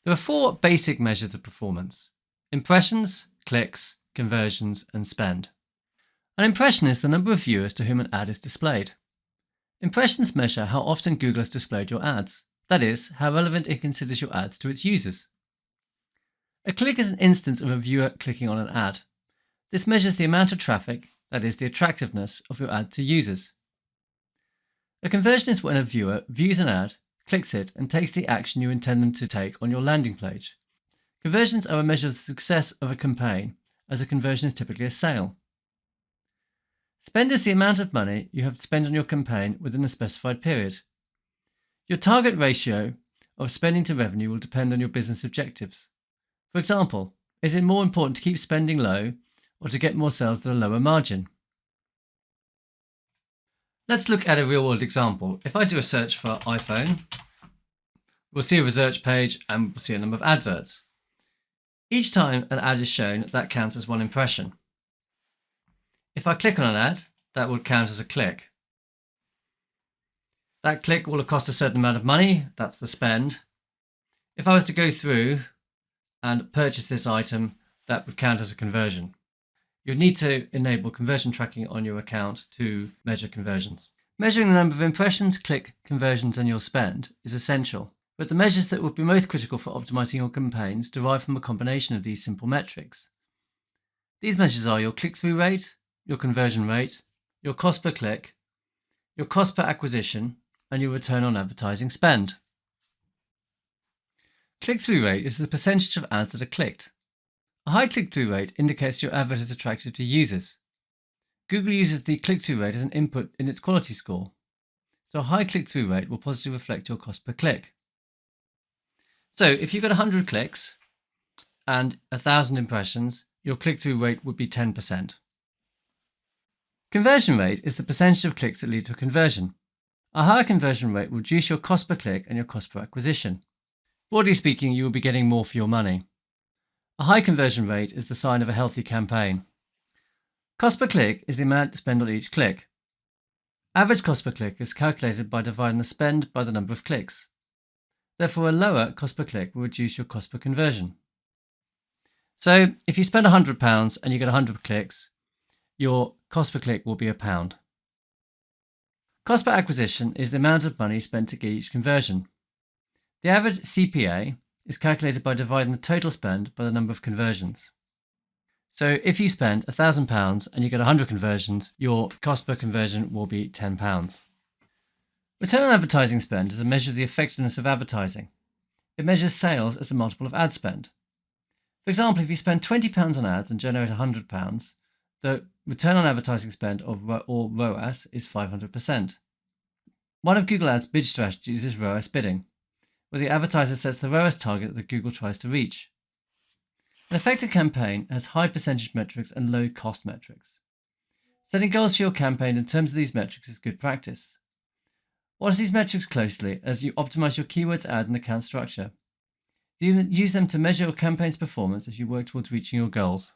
There are four basic measures of performance: impressions, clicks, conversions, and spend. An impression is the number of viewers to whom an ad is displayed. Impressions measure how often Google has displayed your ads, that is, how relevant it considers your ads to its users. A click is an instance of a viewer clicking on an ad. This measures the amount of traffic, that is, the attractiveness of your ad to users. A conversion is when a viewer views an ad, clicks it, and takes the action you intend them to take on your landing page. Conversions are a measure of the success of a campaign, as a conversion is typically a sale. Spend is the amount of money you have spent on your campaign within a specified period. Your target ratio of spending to revenue will depend on your business objectives. For example, is it more important to keep spending low or to get more sales at a lower margin? Let's look at a real-world example. If I do a search for iPhone, we'll see a research page and we'll see a number of adverts. Each time an ad is shown, that counts as one impression. If I click on an ad, that would count as a click. That click will cost a certain amount of money, that's the spend. If I was to go through and purchase this item, that would count as a conversion. You'd need to enable conversion tracking on your account to measure conversions. Measuring the number of impressions, click, conversions, and your spend is essential, but the measures that would be most critical for optimizing your campaigns derive from a combination of these simple metrics. These measures are your click-through rate, your conversion rate, your cost per click, your cost per acquisition, and your return on advertising spend. Click-through rate is the percentage of ads that are clicked. A high click-through rate indicates your advert is attractive to users. Google uses the click-through rate as an input in its quality score, so a high click-through rate will positively reflect your cost per click. So if you've got 100 clicks and 1,000 impressions, your click-through rate would be 10%. Conversion rate is the percentage of clicks that lead to a conversion. A higher conversion rate will reduce your cost per click and your cost per acquisition. Broadly speaking, you will be getting more for your money. A high conversion rate is the sign of a healthy campaign. Cost per click is the amount spent on each click. Average cost per click is calculated by dividing the spend by the number of clicks. Therefore, a lower cost per click will reduce your cost per conversion. So, if you spend £100 and you get 100 clicks, your cost per click will be £1. Cost per acquisition is the amount of money spent to get each conversion. The average CPA is calculated by dividing the total spend by the number of conversions. So if you spend £1,000 and you get 100 conversions, your cost per conversion will be £10. Return on advertising spend is a measure of the effectiveness of advertising. It measures sales as a multiple of ad spend. For example, if you spend £20 on ads and generate £100, the return on advertising spend, or ROAS, is 500%. One of Google Ads' bid strategies is ROAS bidding, where the advertiser sets the ROAS target that Google tries to reach. An effective campaign has high percentage metrics and low cost metrics. Setting goals for your campaign in terms of these metrics is good practice. Watch these metrics closely as you optimize your keywords, ad, and account structure. You use them to measure your campaign's performance as you work towards reaching your goals.